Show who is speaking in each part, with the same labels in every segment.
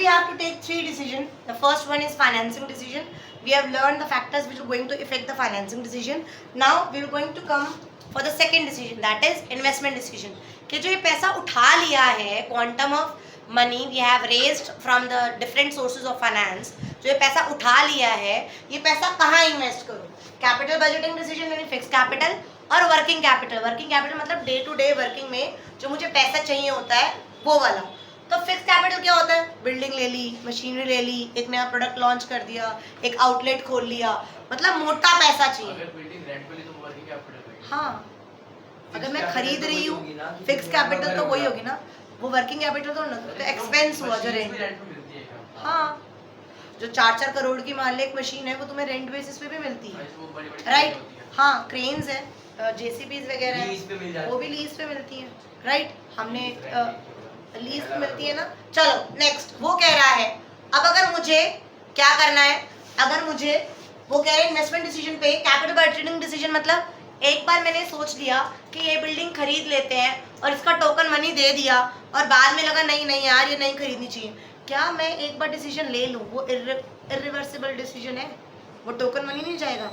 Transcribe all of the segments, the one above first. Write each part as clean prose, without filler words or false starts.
Speaker 1: we have to take 3 decisions. The first one is financing decision. We have learned the factors which are going to affect the financing decision. Now we are going to come for the second decision, that is investment decision. कि जो ये पैसा उठा लिया है, quantum of money we have raised from the different sources of finance, जो ये पैसा उठा लिया है, ये पैसा कहाँ इन्वेस्ट करूँ? कैपिटल बजटिंग डिसीजन यानी फिक्स कैपिटल और वर्किंग कैपिटल. वर्किंग कैपिटल मतलब डे टू डे वर्किंग में जो मुझे पैसा चाहिए होता है वो वाला. तो फिक्स कैपिटल क्या होता है? बिल्डिंग ले ली, मशीनरी ले ली, एक नया प्रोडक्ट लॉन्च कर दिया, एक आउटलेट खोल लिया, मतलब मोटा पैसा चाहिए.
Speaker 2: अगर बिल्डिंग रेंट पे ली तो वर्किंग कैपिटल है.
Speaker 1: हाँ, अगर मैं खरीद रही हूँ फिक्स कैपिटल तो वही होगी ना, वो वर्किंग कैपिटल तो ना, तो एक्सपेंस हुआ जो रेंट. हाँ, जो 4-4 करोड़ की मान ले एक मशीन है वो तुम्हें रेंट बेसिस पे भी मिलती है, राइट. हाँ, क्रेन्स है, जेसीबीज वगैरह है, वो भी लीज पे मिलती है, राइट. हमने लीज पे मिलती है ना. चलो नेक्स्ट, वो कह रहा है अब अगर मुझे क्या करना है, अगर मुझे वो कह रहे हैं इन्वेस्टमेंट डिसीजन पे कैपिटल बजटिंग डिसीजन, मतलब एक बार मैंने सोच लिया कि ये बिल्डिंग खरीद लेते हैं और इसका टोकन मनी दे दिया और बाद में लगा नहीं नहीं यार ये नहीं खरीदनी चाहिए. क्या मैं एक बार डिसीजन ले लूँ, वो इरिवर्सिबल डिसीजन है, वो टोकन मनी नहीं जाएगा,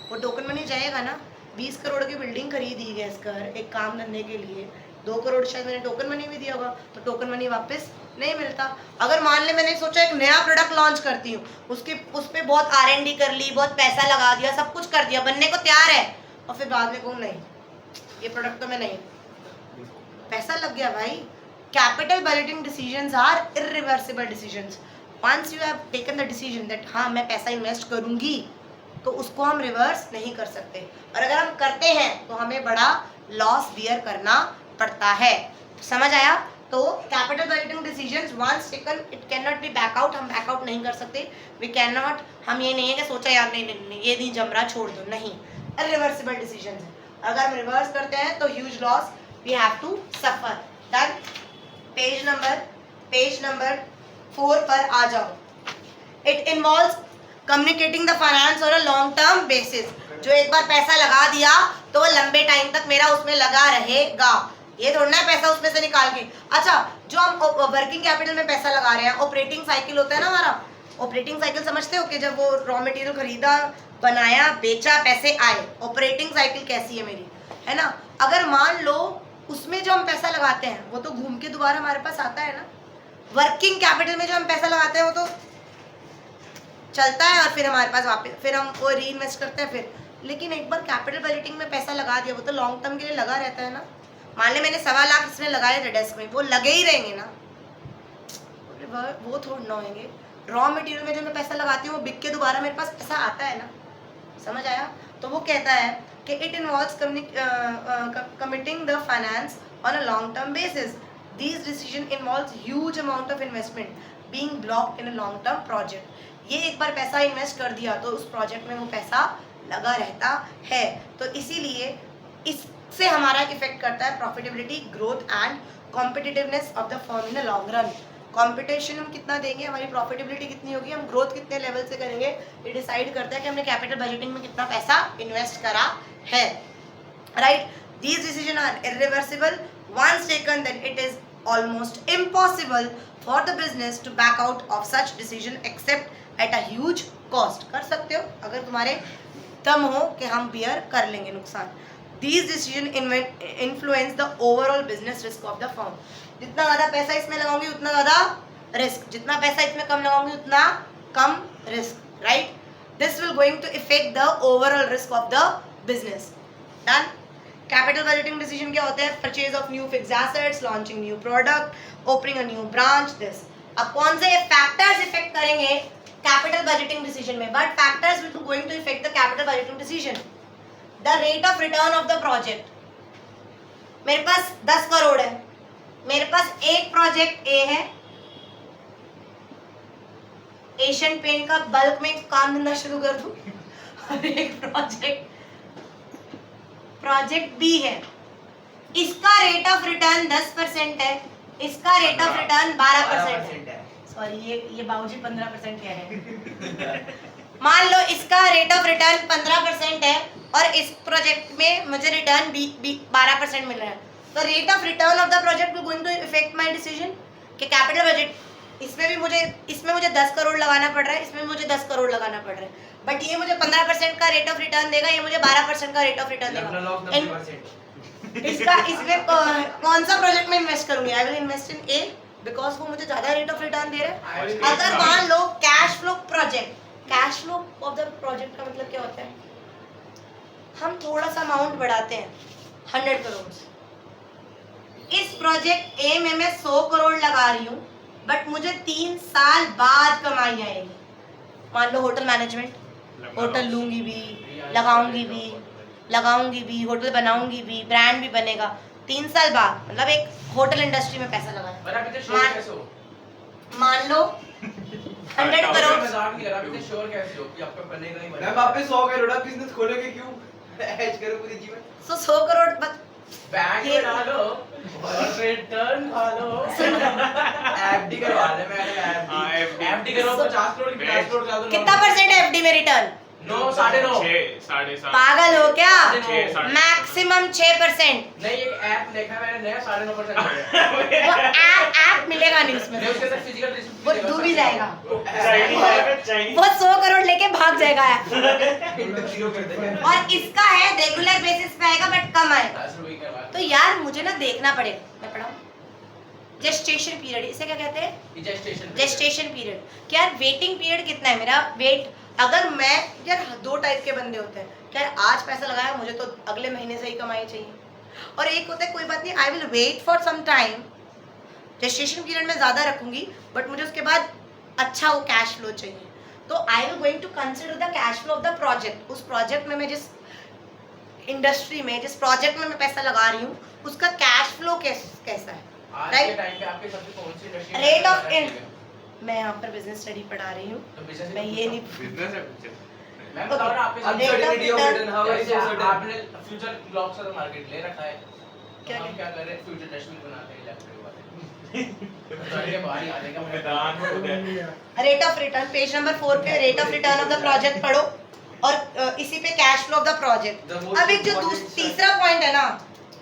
Speaker 1: वो टोकन मनी जाएगा ना. 20 करोड़ की बिल्डिंग खरीदी गैस कर एक काम धंधे के लिए, 2 करोड़ शायद मैंने टोकन मनी भी दिया होगा, तो टोकन मनी वापस नहीं मिलता. अगर मान ले मैंने सोचा एक नया प्रोडक्ट लॉन्च करती हूँ, उस पर बहुत R&D कर ली, बहुत पैसा लगा दिया, सब कुछ कर दिया, बनने को तैयार है, और फिर बाद में कहूँ नहीं ये प्रोडक्ट तो मैं नहीं, पैसा लग गया भाई. Capital budgeting decisions are irreversible decisions. Once you have taken the decision that हाँ मैं पैसा इन्वेस्ट करूँगी, तो उसको हम रिवर्स नहीं कर सकते, और अगर हम करते हैं तो हमें बड़ा लॉस बियर करना पड़ता है. समझ आया? तो capital budgeting decisions once taken it can not be back out. हम बैक आउट नहीं कर सकते. वी कैन नॉट, हम ये नहीं है कि सोचा यार नहीं नहीं नहीं ये नहीं जम रहा छोड़ दो, नहीं. इरिवर्सिबल डिसीजंस है. अगर हम रिवर्स करते हैं तो huge loss we have to suffer. Done. Page number 4 पर आ जाओ. It involves communicating the finance on a long term basis. जो एक बार पैसा लगा दिया तो वो लंबे टाइम तक मेरा उसमें लगा रहेगा. ये थोड़ा है पैसा उसमें से निकाल के. अच्छा, जो हम वर्किंग कैपिटल में पैसा लगा रहे हैं, ऑपरेटिंग साइकिल होता है ना हमारा. ऑपरेटिंग साइकिल समझते हो कि जब वो रॉ मटेरियल खरीदा, बनाया, बेचा, पैसे आए, ऑपरेटिंग साइकिल कैसी है मेरी, है ना. अगर मान लो उसमें जो हम पैसा लगाते हैं वो तो घूम के दोबारा हमारे पास आता है ना. वर्किंग कैपिटल में जो हम पैसा लगाते हैं वो तो चलता है और फिर हमारे पास वापस फिर हम वो री इन्वेस्ट करते हैं फिर. लेकिन एक बार कैपिटल बजटिंग में पैसा लगा दिया वो तो लॉन्ग टर्म के लिए लगा रहता है ना. मान ले मैंने 1.25 लाख इसमें लगाए थे डेस्क में, वो लगे ही रहेंगे ना, वो थोड़ा ना होंगे. रॉ मटेरियल में जो मैं पैसा लगाती हूँ वो बिक के दोबारा मेरे पास पैसा आता है ना. समझ आया? तो वो कहता है कि it involves committing the finance on a long term basis. These decision involves huge amount of investment being blocked in a long term project. ये एक बार पैसा इन्वेस्ट कर दिया तो उस प्रोजेक्ट में वो पैसा लगा रहता है. तो इसीलिए इससे हमारा इफेक्ट करता है profitability, growth and competitiveness of the firm in the long run. Competition हम कितना देंगे, हमारी प्रॉफिटेबिलिटी कितनी होगी, हम ग्रोथ कितने लेवल से करेंगे, ये डिसाइड करता है कि हमने कैपिटल बजटिंग में कितना पैसा इन्वेस्ट करा है. Right. These decision are irreversible. Once taken then it is almost impossible for the business to back out of such decision except at a huge cost. कर सकते हो अगर तुम्हारे दम हो कि हम बियर कर लेंगे नुकसान. These decisions influence the overall business risk of the firm. जितना ज़्यादा पैसा इसमें लगाऊंगी उतना ज़्यादा रिस्क, जितना पैसा इसमें कम लगाऊंगी उतना कम risk. Right. This will going to affect the overall risk of the business. Done. Capital budgeting decision क्या होते हैं? Purchase of new fixed assets, launching new product, opening a new branch. This. अब कौन से factors affect करेंगे capital budgeting decision में? But factors will going to affect the capital budgeting decision. The rate of return of the project. मेरे पास 10 करोड़ है, मेरे पास एक project A है, एशियन पेंट का बल्क में काम धंधा शुरू कर दूं, और एक प्रोजेक्ट बी है. इसका रेट ऑफ रिटर्न 10% है, इसका रेट ऑफ रिटर्न 12% है. सॉरी ये बाबूजी 15% कह रहे हैं. मान लो इसका रेट ऑफ रिटर्न 15% है और इस प्रोजेक्ट में मुझे रिटर्न 12% मिल रहा है. तो rate of return of the project will going to effect my decision कि कैपिटल बजट इसमें मुझे 10 करोड़ लगाना पड़ रहा है, इसमें मुझे 10 करोड़ लगाना पड़ रहा है, बट ये मुझे 15% का रेट ऑफ रिटर्न देगा, ये मुझे 12% का रेट ऑफ रिटर्न देगा। इसमें कौन सा प्रोजेक्ट में इन्वेस्ट करूंगी? I will invest in A, because वो मुझे ज्यादा रेट ऑफ रिटर्न दे रहा है। अगर मान लो cash flow of the project का मतलब क्या होता है? हम थोड़ा सा अमाउंट बढ़ाते हैं 100 करोड़। इस प्रोजेक्ट ए में मैं 100 करोड़ लगा रही हूँ, बट मुझे 3 साल बाद कमाई आएगी। मान लो होटल मैनेजमेंट, होटल लूंगी भी, लगाऊंगी भी, होटल बनाऊंगी भी, ब्रांड भी बनेगा। 3 साल बाद, मतलब एक होटल इंडस्ट्री में पैसा लगाया, मान लो 100 करोड़।
Speaker 2: मैम आप पे 100 करोड़ बिजनेस खोलोगे क्यों? ऐश करो पूरी जीवन।
Speaker 1: 100 करोड़
Speaker 2: बैंक में डालो और रिटर्न खा लो। एफडी करवा ले, मैं एफडी करो 50 करोड़ की 50 करोड़ का दो।
Speaker 1: कितना परसेंट है एफडी में रिटर्न?
Speaker 2: 9, 9.5,
Speaker 3: 6.5
Speaker 1: पागल हो क्या?
Speaker 2: 6,
Speaker 1: मैक्सिमम 6%।
Speaker 2: नहीं, एक ऐप देखा मैंने नया 9.5%
Speaker 1: वो ऐप मिलेगा नहीं उसमें,
Speaker 2: नहीं उसके साथ फिजिकल
Speaker 1: वो डूब ही जाएगा।
Speaker 3: चाइनीज
Speaker 1: वो 100 करोड़ लेके भाग जाएगा ऐप।
Speaker 2: जीरो कर देंगे।
Speaker 1: और इसका है रेगुलर बेसिस पे आएगा, बट कम आएगा।
Speaker 2: 10 रुपए करवा
Speaker 1: तो यार मुझे ना देखना पड़ेगा। मैं पढ़ाऊं जेस्टेशन पीरियड, इसे क्या कहते हैं? Gestation period. क्या वेटिंग पीरियड कितना है मेरा? वेट, अगर मैं यार 2 टाइप के बंदे होते हैं, क्या आज पैसा लगाया मुझे तो अगले महीने से ही कमाई चाहिए, और एक होता है कोई बात नहीं, I will wait for some time, gestation period में ज़्यादा रखूंगी, बट मुझे उसके बाद अच्छा वो कैश फ्लो चाहिए। तो I will going to consider the cash flow of the project. उस प्रोजेक्ट में मैं जिस इंडस्ट्री में, जिस प्रोजेक्ट में मैं पैसा लगा रही हूँ, उसका कैश फ्लो कैसा है,
Speaker 2: आज के टाइम पे आपके सबसे कौन सी इंडस्ट्री
Speaker 1: रेट ऑफ मैं यहाँ पर बिजनेस स्टडी पढ़ा रही हूँ,
Speaker 2: तो बिजनेस
Speaker 1: मैं ये नहीं
Speaker 3: बिजनेस है।
Speaker 2: मैं बता रहा हूं आप
Speaker 1: Uncertainty of return,
Speaker 2: how is so certain? आपने फ्यूचर ब्लॉक्स का मार्केट ले रखा है।
Speaker 1: क्या
Speaker 2: हम क्या कर रहे हैं? फ्यूचर डस्टबिन बनाते हैं इलेक्ट्रिक वाले। तो ये बाहर ही आ जाएगा मैदान में।
Speaker 1: Rate of return, page number 4 पे rate of return of the project पढ़ो, और इसी पे cash flow of the project. अब एक जो तीसरा पॉइंट है ना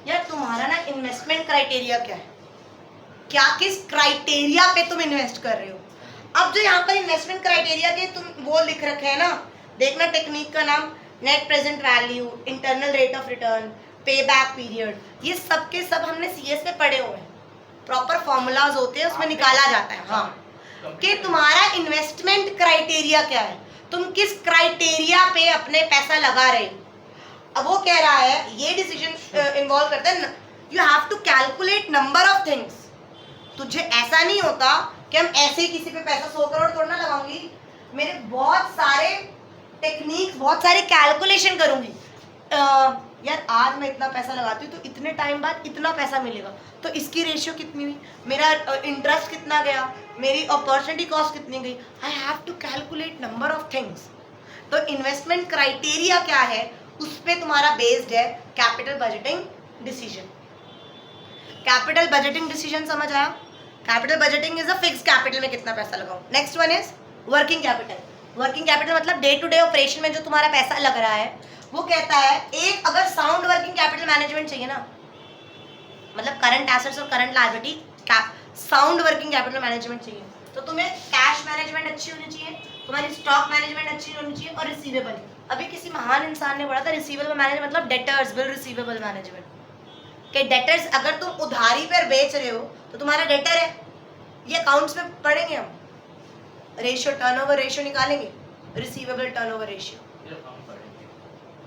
Speaker 1: यार, तुम्हारा ना इन्वेस्टमेंट क्राइटेरिया क्या है? क्या किस क्राइटेरिया पे तुम इन्वेस्ट कर रहे हो? अब जो यहाँ पर इन्वेस्टमेंट क्राइटेरिया के तुम वो लिख रखे हैं ना, देखना टेक्निक का नाम net present value, internal rate of return, पे बैक पीरियड, ये सब के सब हमने सीएस में पढ़े हुए हैं। प्रॉपर फॉर्मूलाज होते हैं, उसमें निकाला जाता है। हाँ, कि तुम्हारा इन्वेस्टमेंट क्राइटेरिया क्या है, तुम किस क्राइटेरिया पे अपने पैसा लगा रहे हो। अब वो कह रहा है ये डिसीजन इन्वॉल्व करता है, you have to calculate number of things. तुझे ऐसा नहीं होता कि हम ऐसे ही किसी पे पैसा 100 करोड़ थोड़ा ना लगाऊंगी, मेरे बहुत सारे टेक्निक्स, बहुत सारे कैलकुलेशन करूंगी। यार आज मैं इतना पैसा लगाती हूँ तो इतने टाइम बाद इतना पैसा मिलेगा, तो इसकी रेशियो कितनी हुई, मेरा इंटरेस्ट कितना गया, मेरी अपॉर्चुनिटी कॉस्ट कितनी गई। I have to calculate number of things. तो इन्वेस्टमेंट क्राइटेरिया क्या है, उस पर तुम्हारा बेस्ड है capital budgeting decision. Capital budgeting decision समझ आया? Capital budgeting is a fixed capital में कितना पैसा लगाऊं। Next one is working capital. Working capital मतलब डे टू डे ऑपरेशन में जो तुम्हारा पैसा लग रहा है, वो कहता है एक अगर साउंड वर्किंग कैपिटल मैनेजमेंट चाहिए ना, मतलब करंट एसेट्स और current liability sound working capital management चाहिए, तो तुम्हें कैश मैनेजमेंट अच्छी होनी चाहिए, तुम्हारी स्टॉक मैनेजमेंट अच्छी होनी चाहिए, और रिसीवेबल। अभी किसी महान इंसान ने बोला था रिसीवेबल मैनेजमेंट मतलब डेटर्स बिल रिसीवेबल मैनेजमेंट, कि डेटर्स अगर तुम उधारी पर बेच रहे हो तो तुम्हारा डेटर है। ये अकाउंट्स में पढ़ेंगे हम, रेशियो टर्नओवर रेशियो निकालेंगे, रिसीवेबल टर्नओवर रेशियो।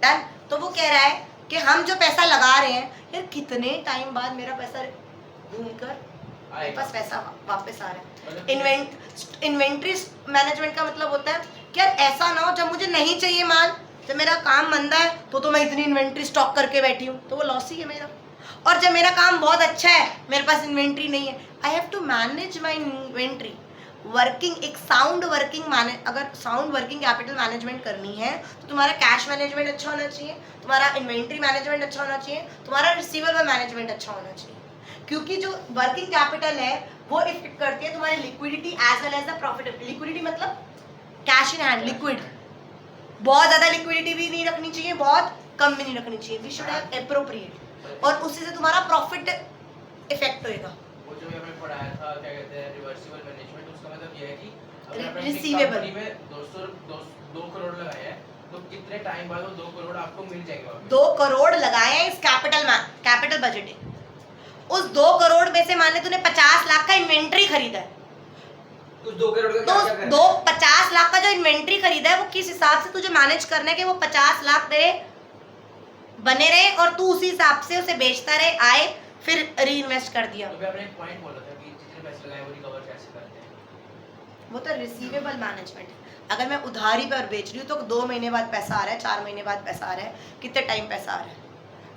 Speaker 1: डन। तो वो कह रहा है कि हम जो पैसा लगा रहे हैं, यार कितने टाइम बाद मेरा पैसा घूमकर मेरे पास पैसा वापस आ रहा है। इन्वेंट्री मैनेजमेंट का मतलब होता है कि यार ऐसा ना हो जब मुझे नहीं चाहिए माल, जब मेरा काम मंदा है तो मैं इतनी इन्वेंट्री स्टॉक करके बैठी हूँ, तो वो लॉस ही है मेरा। और जब मेरा काम बहुत अच्छा है, मेरे पास इन्वेंट्री नहीं है, I have to manage my inventory. Working एक साउंड वर्किंग अगर साउंड वर्किंग कैपिटल मैनेजमेंट करनी है तो तुम्हारा कैश मैनेजमेंट अच्छा होना चाहिए, तुम्हारा इन्वेंट्री मैनेजमेंट अच्छा होना चाहिए, तुम्हारा रिसीवेबल मैनेजमेंट अच्छा होना चाहिए, क्योंकि जो वर्किंग कैपिटल है वो इफेक्ट करती है तुम्हारी liquidity as well as the profitability. Liquidity मतलब कैश इन हैंड, लिक्विड। बहुत ज़्यादा लिक्विडिटी भी नहीं रखनी चाहिए, बहुत कम भी नहीं रखनी चाहिए, वी शुड हैव एप्रोप्रिएट, और उसी से तुम्हारा प्रॉफिट इफेक्ट होएगा।
Speaker 2: वो जो हमें पढ़ाया था, क्या कहते हैं, रिवर्सिबल मैनेजमेंट। उसका मतलब ये है कि अगर आपने
Speaker 1: Receivable।
Speaker 2: कंपनी में 2 करोड़ लगाए हैं तो कितने टाइम बाद वो 2 करोड़ आपको मिल जाएंगे वापस।
Speaker 1: 2 करोड़ लगाए हैं इस कैपिटल बजटिंग। उस 2 करोड़ में से मान ले तूने 50 लाख का इन्वेंट्री खरीदा है,
Speaker 4: उस 2 करोड़ का
Speaker 1: तो
Speaker 4: क्या करना
Speaker 1: दो
Speaker 4: है?
Speaker 1: 50 लाख का जो इन्वेंट्री खरीदा है वो किस हिसाब से तुझे मैनेज करना है कि वो 50 लाख तेरे बने रहे और तू उसी हिसाब से उसे बेचता रहे, आए फिर रीइन्वेस्ट कर दिया।
Speaker 2: तो आपने एक पॉइंट बोला था कि जितने पैसे लगाए वो रिकवर कैसे करते हैं।
Speaker 1: वो तो रिसीवेबल मैनेजमेंट है। अगर मैं उधारी पर बेच रही हूँ तो 2 महीने बाद पैसा आ रहा है, 4 महीने बाद पैसा आ रहा है, कितने टाइम पैसा आ रहा है?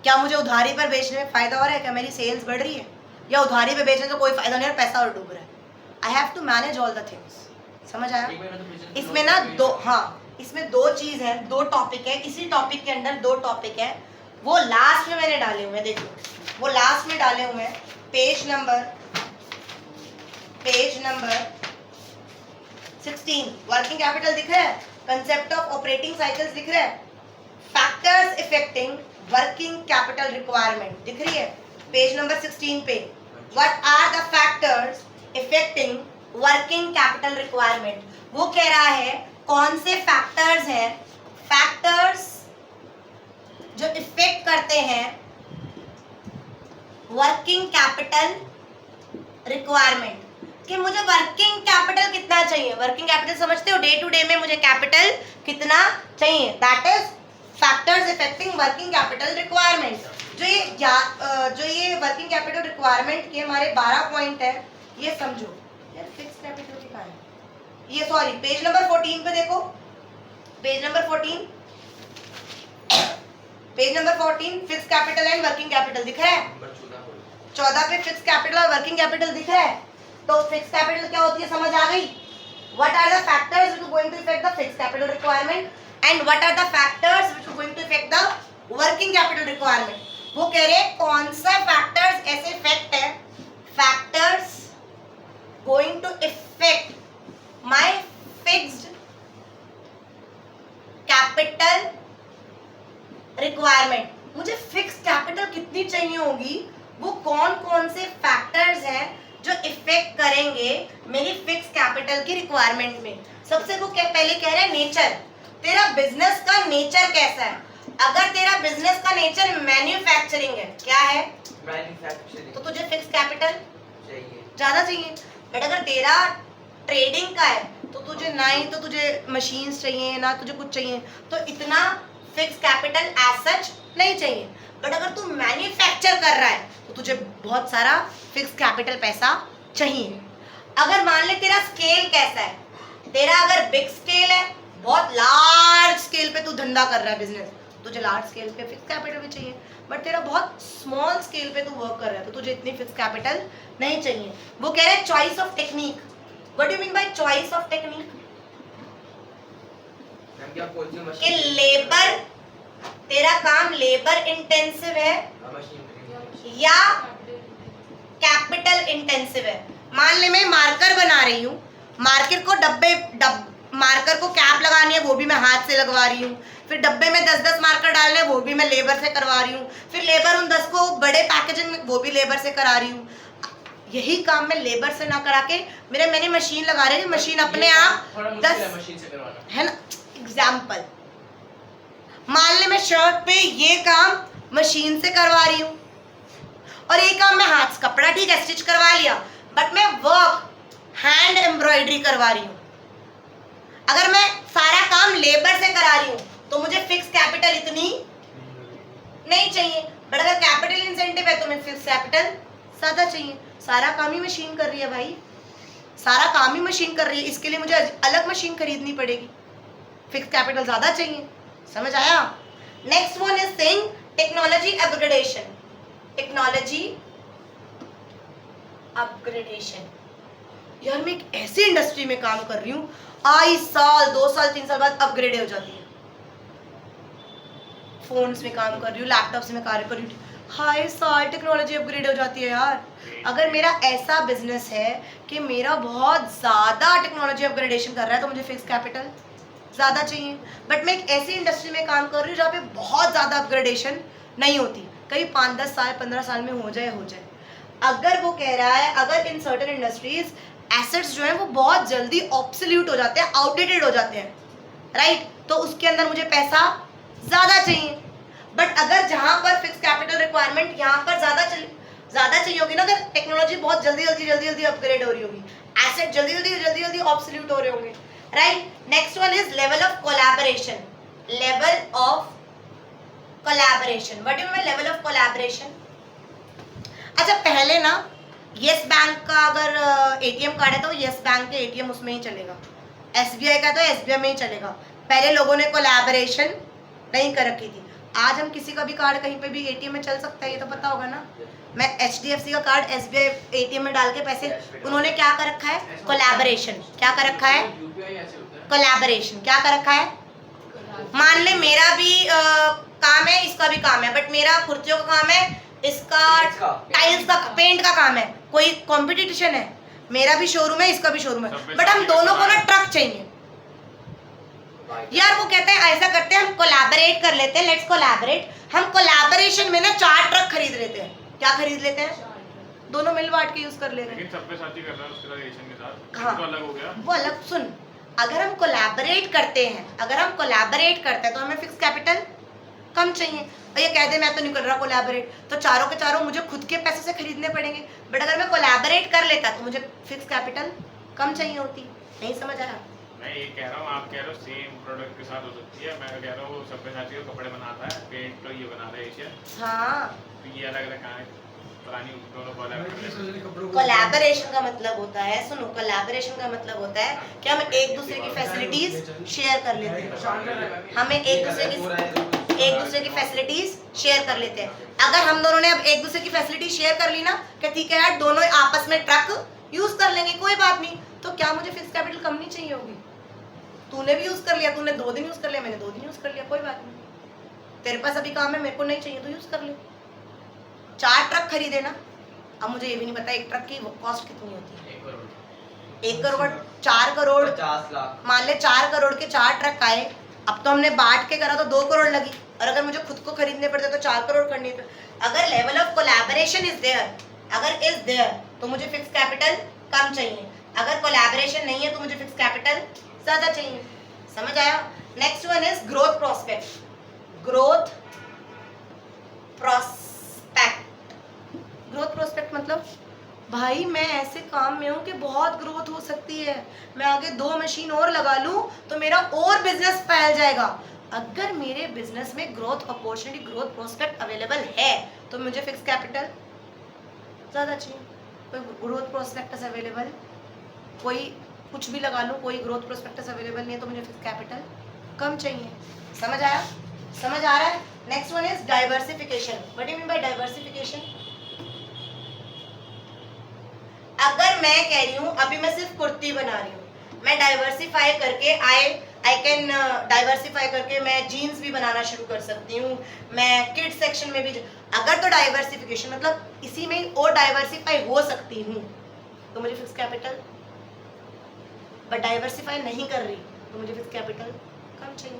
Speaker 1: क्या मुझे उधारी पर बेचने में फायदा हो रहा है? क्या मेरी सेल्स बढ़ रही है? या उधारी पर बेचने से कोई फायदा नहीं और पैसा और डूब रहा है? I have to manage all the things. समझ आया?
Speaker 2: एक महीना तो business
Speaker 1: इसमें ना इसमें 2 चीज है, 2 टॉपिक है। इसी टॉपिक के अंदर 2 टॉपिक है, वो लास्ट में मैंने डाले हुए हैं। देखो वो लास्ट में डाले हुए हैं, पेज नंबर 16। वर्किंग कैपिटल दिख रहा है, कंसेप्ट ऑफ ऑपरेटिंग साइकिल्स दिख रहा है, factors affecting working capital requirement दिख रही है पेज नंबर 16 पे। What are the factors affecting working capital requirement? वो कह रहा है कौन से फैक्टर्स हैं, फैक्टर्स जो इफेक्ट करते हैं वर्किंग कैपिटल रिक्वायरमेंट, कि मुझे वर्किंग कैपिटल कितना चाहिए। वर्किंग कैपिटल समझते हो, डे टू डे में मुझे कैपिटल कितना चाहिए, that is factors affecting working capital requirement. जो ये वर्किंग कैपिटल रिक्वायरमेंट के हमारे 12 पॉइंट है, ये समझो यार। फिक्स कैपिटल की कहाँ है ये? सॉरी, पेज नंबर 14 पे देखो, page number 14 fix capital and working capital दिख रहा है।
Speaker 4: नंबर 14 बोलो।
Speaker 1: 14 पे फिक्स कैपिटल और वर्किंग कैपिटल दिख रहा है। तो फिक्स कैपिटल क्या होती है समझ आ गई? What are the factors which are going to affect the fix capital requirement and what are the factors which are going to affect the working capital requirement. वो कह रहे हैं कौन सा फैक्टर्स ऐसे इफेक्ट है, factors going to effect my fixed capital requirement. मुझे fix capital कितनी चाहिए होगी, वो कौन कौन से फैक्टर्स हैं जो इफेक्ट करेंगे मेरी फिक्स कैपिटल की रिक्वायरमेंट में। सबसे वो पहले कह रहे हैं नेचर, तेरा बिजनेस का नेचर कैसा है। अगर तेरा बिजनेस का नेचर मैन्युफैक्चरिंग है, क्या है,
Speaker 4: मैन्युफैक्चरिंग,
Speaker 1: तो तुझे फिक्स कैपिटल
Speaker 4: चाहिए,
Speaker 1: ज्यादा चाहिए। बट अगर तेरा ट्रेडिंग का है तो तुझे ना ही तो तुझे मशीन्स चाहिए ना तुझे कुछ चाहिए, तो इतना फिक्स कैपिटल एज सच नहीं चाहिए। बट अगर तू मैन्युफैक्चर कर रहा है तो तुझे बहुत सारा फिक्स कैपिटल पैसा चाहिए। अगर मान ले तेरा स्केल कैसा है, तेरा अगर बिग स्केल है, बहुत लार्ज स्केल पे तू धंधा कर रहा है बिजनेस, तुझे लार्ज स्केल पे फिक्स कैपिटल भी चाहिए। बट तेरा बहुत स्मॉल स्केल पे तू वर्क कर रहा है तो तुझे इतनी फिक्स कैपिटल नहीं चाहिए। वो कह रहे हैं choice of technique. What do you mean by choice of technique?
Speaker 4: Ma'am क्या कौन सी
Speaker 1: कि
Speaker 4: मशीन,
Speaker 1: लेबर, तेरा काम लेबर इंटेंसिव है
Speaker 4: मशीन
Speaker 1: या कैपिटल इंटेंसिव है। मान ले मैं मार्कर बना रही हूँ, मार्कर को कैप लगानी है वो भी मैं हाथ से लगवा रही हूँ, फिर डब्बे में 10-10 मार्कर डालने वो भी मैं लेबर से करवा रही हूँ, फिर लेबर उन 10 को बड़े पैकेजिंग में वो भी लेबर से करा रही हूँ। यही काम मैं लेबर से ना करा के मैंने मशीन लगा रही है, मशीन अपने आप
Speaker 2: थोड़ा मुश्किल
Speaker 1: 10
Speaker 2: है मशीन से करवाना,
Speaker 1: है ना। एग्जाम्पल, मान ले मैं शर्ट पे ये काम मशीन से करवा रही हूँ और ये काम मैं हाथ से, कपड़ा ठीक है स्टिच करवा लिया, बट मैं वर्क हैंड एम्ब्रॉयडरी करवा रही हूँ। अगर मैं सारा काम लेबर से करा रही हूँ तो मुझे फिक्स कैपिटल इतनी नहीं चाहिए। बट अगर कैपिटल इंसेंटिव है तो मैं फिक्स कैपिटल ज्यादा चाहिए। सारा काम ही मशीन कर रही है भाई, सारा काम ही मशीन कर रही है, इसके लिए मुझे अलग मशीन खरीदनी पड़ेगी, फिक्स कैपिटल ज्यादा चाहिए। समझ आया? Next one is saying technology upgradation. Technology upgradation, यार मैं एक ऐसी इंडस्ट्री में काम कर रही हूँ, आई साल 2 साल 3 साल बाद अपग्रेड हो जाती है। फोन्स में काम कर रही हूँ, लैपटॉप्स में कार्य कर रही हूँ, हाई साल टेक्नोलॉजी अपग्रेड हो जाती है यार। अगर मेरा ऐसा बिजनेस है कि मेरा बहुत ज़्यादा टेक्नोलॉजी अपग्रेडेशन कर रहा है तो मुझे फिक्स कैपिटल ज़्यादा चाहिए। बट मैं एक ऐसी इंडस्ट्री में काम कर रही हूँ जहाँ पे बहुत ज़्यादा अपग्रेडेशन नहीं होती, कहीं 5-10 साल 15 साल में हो जाए। अगर वो कह रहा है अगर इन सर्टेन इंडस्ट्रीज एसेट्स जो है वो बहुत जल्दी ऑब्सोल्यूट हो जाते हैं, आउटडेटेड हो जाते हैं, राइट, तो उसके अंदर मुझे पैसा ज़्यादा चाहिए। बट अगर जहाँ पर फिक्स कैपिटल रिक्वायरमेंट यहाँ पर ज़्यादा चाहिए होगी ना, अगर टेक्नोलॉजी बहुत जल्दी अपग्रेड हो रही होगी, एसेट जल्दी ऑब्सोल्यूट हो रहे होंगे, right. Next one is level of collaboration. Level of collaboration, what do you mean level of collaboration? अच्छा, पहले ना येस बैंक का अगर एटीएम कार्ड है तो येस बैंक के एटीएम उसमें ही चलेगा, एसबीआई का तो एसबीआई में ही चलेगा। पहले लोगों ने कोलैबोरेशन नहीं कर रखी थी। आज हम किसी का भी कार्ड कहीं पे भी एटीएम में चल सकता है, ये तो पता होगा ना। मैं एचडीएफसी का कार्ड एसबीआई एटीएम में डाल के पैसे, उन्होंने क्या कर रखा है? कोलैबोरेशन। क्या कर रखा है? कोलैबोरेशन। क्या कर रखा है? मान ले मेरा भी काम है, इसका भी काम है, बट मेरा कुर्तियों का काम है, इसका टाइल्स का पेंट का काम है, कोई कंपटीशन है, मेरा भी शोरूम है, इसका भी शोरूम है, बट हम दोनों को ना ट्रक चाहिए यार। वो कहते हैं ऐसा करते हैं, हम कोलैबोरेट कर लेते हैं, लेट्स कोलैबोरेट। हम कोलैबोरेशन में ना 4 ट्रक खरीद लेते हैं। क्या खरीद लेते हैं? दोनों मिल बांट के यूज कर ले रहे हैं।
Speaker 3: लेकिन सब्यसाची कर रहा है उसके साथ एशियन के साथ,
Speaker 1: हाँ,
Speaker 3: तो अलग हो गया।
Speaker 1: वो अलग। सुन, अगर हम कोलैबोरेट करते हैं, तो हमें फिक्स कैपिटल कम चाहिए। और ये कह दे मैं तो नहीं कर रहा कोलैबोरेट, तो चारों के चारों मुझे खुद के पैसे से खरीदने पड़ेंगे। बट अगर मैं कोलैबोरेट कर लेता तो मुझे फिक्स कैपिटल कम चाहिए होती। नहीं समझ आया?
Speaker 3: मैं ये कह रहा हूँ, आप कह रहे हो सेम प्रोडक्ट के साथ हो सकती है, मैं कह रहा हूँ सब्यसाची का कपड़े बनाता है, पेंट तो ये बना रहा है एशियन,
Speaker 1: हाँ,
Speaker 3: तो ये अलग अलग कहाँ है? पुरानी दोनों
Speaker 1: कोलैबोरेशन का मतलब होता है, सुनो, कोलैबोरेशन का मतलब होता है कि हम एक दूसरे की फैसिलिटीज शेयर कर लेते हैं। हमें एक दूसरे की फैसिलिटीज शेयर कर लेते हैं। अगर हम दोनों ने अब एक दूसरे की फैसिलिटी शेयर कर ली ना कि ठीक है यार, दोनों आपस में ट्रक यूज कर लेंगे, कोई बात नहीं, तो क्या मुझे फिक्स कैपिटल कम नहीं चाहिए होगी? तूने भी यूज कर लिया, तूने 2 दिन यूज कर लिया, मैंने 2 दिन यूज कर लिया, कोई बात नहीं। तेरे पास अभी काम है, मेरे को नहीं चाहिए, तो यूज कर ले। 4 ट्रक खरीदे ना। अब मुझे ये भी नहीं पता एक ट्रक की कॉस्ट कितनी होती है। 1 करोड़, 4 करोड़,
Speaker 4: 50 लाख।
Speaker 1: मान ले 4 करोड़ के 4 ट्रक आए। अब तो हमने बांट के करा तो 2 करोड़ लगी, और अगर मुझे खुद को खरीदने पड़ते तो 4 करोड़ करनी है। अगर level of collaboration is there, तो मुझे फिक्स कैपिटल कम चाहिए। अगर कोलैबोरेशन नहीं है तो मुझे फिक्स कैपिटल ज्यादा चाहिए। समझ आया? Next one is growth prospect. Growth prospect मतलब भाई मैं ऐसे काम में हूँ कि बहुत ग्रोथ हो सकती है, मैं आगे 2 मशीन और लगा लूँ तो मेरा और बिजनेस फैल जाएगा। अगर मेरे बिजनेस में growth opportunity, growth prospect available है तो मुझे फिक्स कैपिटल ज़्यादा चाहिए। कोई ग्रोथ प्रोस्पेक्टस अवेलेबल, कोई कुछ भी लगा लूँ, कोई ग्रोथ प्रोस्पेक्टस अवेलेबल नहीं है तो मुझे फिक्स कैपिटल कम चाहिए। समझ आया? समझ आ रहा है? Next one is diversification. What do you mean by diversification? अगर मैं कह रही हूँ अभी मैं सिर्फ कुर्ती बना रही हूँ, मैं डाइवर्सिफाई करके आई कैन डाइवर्सिफाई करके मैं जीन्स भी बनाना शुरू कर सकती हूँ, मैं किड्स सेक्शन में भी। अगर तो डाइवर्सिफिकेशन मतलब इसी में और डाइवर्सिफाई हो सकती हूँ तो मुझे फिक्स कैपिटल, बट डाइवर्सिफाई नहीं कर रही तो मुझे फिक्स कैपिटल कम चाहिए।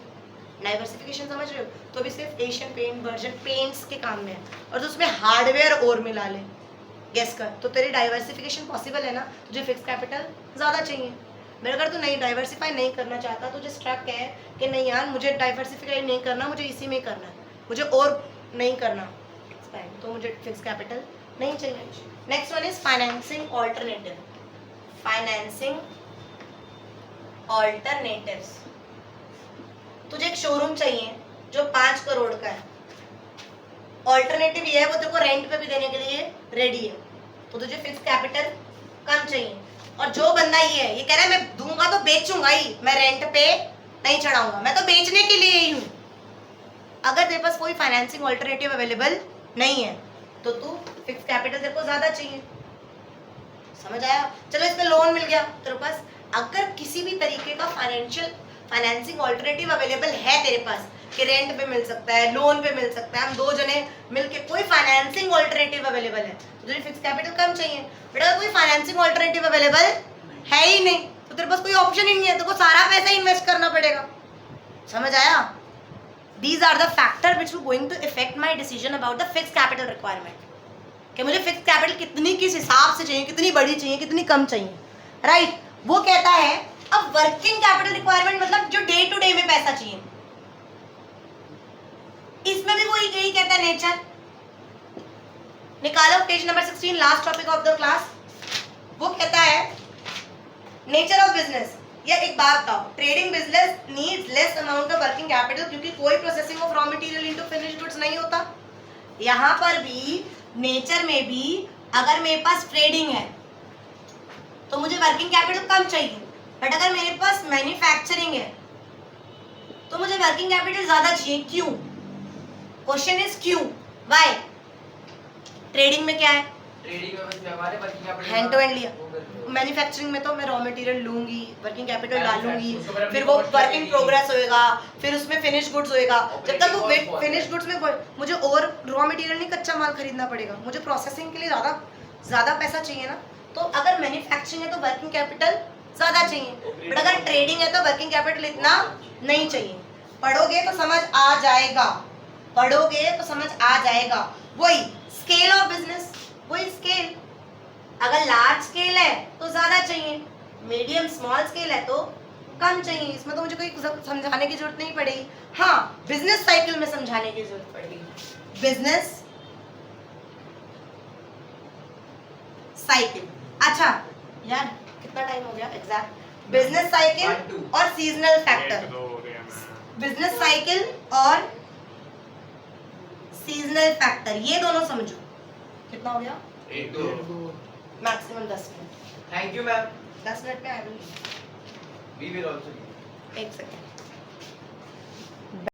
Speaker 1: डाइवर्सिफिकेशन समझ रहे हो? तो भी सिर्फ एशियन पेंट, वर्जन पेंट्स के काम में है, और तो उसमें हार्डवेयर और मिला ले, गेस कर, तो तेरी डाइवर्सिफिकेशन पॉसिबल है ना? तुझे फिक्स कैपिटल ज़्यादा चाहिए। मेरे अगर तू नहीं डाइवर्सिफाई नहीं करना चाहता, तुझे स्ट्रक है कि नहीं यार मुझे डाइवर्सिफाई नहीं करना, मुझे इसी में करना है, मुझे और नहीं करना, तो मुझे फिक्स कैपिटल नहीं चाहिए। Next one is financing alternative. Financing alternatives, तुझे एक शोरूम चाहिए जो 5 करोड़ का है, ऑल्टरनेटिव ये है वो तेरे को रेंट पे भी देने के लिए रेडी है, तो तुझे फिक्स कैपिटल कम चाहिए। और जो बंदा ये कह रहा है मैं दूंगा तो बेचूंगा ही, मैं रेंट पे नहीं चढ़ाऊंगा, मैं तो बेचने के लिए ही हूँ। अगर तेरे पास कोई फाइनेंसिंग ऑल्टरनेटिव अवेलेबल नहीं है तो तू फिक्स कैपिटल तेरे को ज्यादा चाहिए। समझ आया? चलो इसमें लोन मिल गया तेरे पास। अगर किसी भी तरीके का फाइनेंसिंग ऑल्टरनेटिव अवेलेबल है तेरे पास कि रेंट पे मिल सकता है, लोन पे मिल सकता है, हम 2 जने मिलके कोई फाइनेंसिंग ऑल्टरनेटिव अवेलेबल है तो तुझे फिक्स कैपिटल कम चाहिए। बेटा अगर कोई फाइनेंसिंग ऑल्टरनेटिव अवेलेबल है ही नहीं तो तेरे पास कोई ऑप्शन ही नहीं है, तो सारा पैसा इन्वेस्ट करना पड़ेगा। समझ आया? These are the factors which are going to affect my decision about the fixed capital requirement. कि मुझे फिक्स कैपिटल कितनी किस हिसाब से चाहिए, कितनी बड़ी चाहिए, कितनी कम चाहिए, राइट। वो कहता है अब वर्किंग कैपिटल रिक्वायरमेंट मतलब जो डे टू डे में पैसा चाहिए, इसमें भी वही यही कहता है नेचर। निकालो page number 16, last topic of the class. वो कहता है नेचर ऑफ बिजनेस। या एक बात बताओ, trading business needs less amount of working capital क्योंकि कोई processing of raw material into finished goods नहीं होता। यहाँ पर भी नेचर में भी अगर मेरे पास ट्रेडिंग है तो मुझे वर्किंग कैपिटल कम चाहिए, बट अगर मेरे पास मैन्युफैक्चरिंग है तो मुझे वर्किंग कैपिटल ज्यादा चाहिए। क्यों? क्वेश्चन इज क्यों, व्हाई? ट्रेडिंग में क्या है,
Speaker 4: ट्रेडिंग में बस हमारे working capital
Speaker 1: hand to hand लिया। मैन्युफैक्चरिंग में तो मैं रॉ मटेरियल लूंगी, वर्किंग कैपिटल डालूंगी, फिर वो वर्क इन प्रोग्रेस होएगा, फिर उसमें फिनिश गुड्स होएगा। जब तक वो फिनिश गुड्स में मुझे और रॉ मटेरियल नहीं, कच्चा माल खरीदना पड़ेगा, मुझे प्रोसेसिंग के लिए ज़्यादा पैसा चाहिए ना। तो अगर मैन्युफैक्चरिंग है तो वर्किंग कैपिटल ज़्यादा चाहिए, बट अगर ट्रेडिंग है तो वर्किंग कैपिटल इतना नहीं चाहिए। पढ़ोगे तो समझ आ जाएगा, पढ़ोगे तो समझ आ जाएगा। वही स्केल ऑफ बिजनेस, वही स्केल। अगर लार्ज स्केल है तो ज्यादा चाहिए, मीडियम स्मॉल स्केल है तो कम चाहिए। इसमें तो मुझे कोई समझाने की जरूरत नहीं पड़ेगी। हाँ, बिजनेस साइकिल में समझाने की जरूरत पड़ेगी। बिजनेस साइकिल, अच्छा यार कितना टाइम हो गया एग्जैक्ट? बिजनेस साइकिल और सीजनल फैक्टर। बिजनेस साइकिल और सीजनल फैक्टर, ये दोनों समझो। कितना हो गया?
Speaker 4: 1-2
Speaker 1: maximum 10 minute.
Speaker 4: Thank you ma'am.
Speaker 1: 10 minute में I will,
Speaker 4: we will also
Speaker 1: एक सेकंड।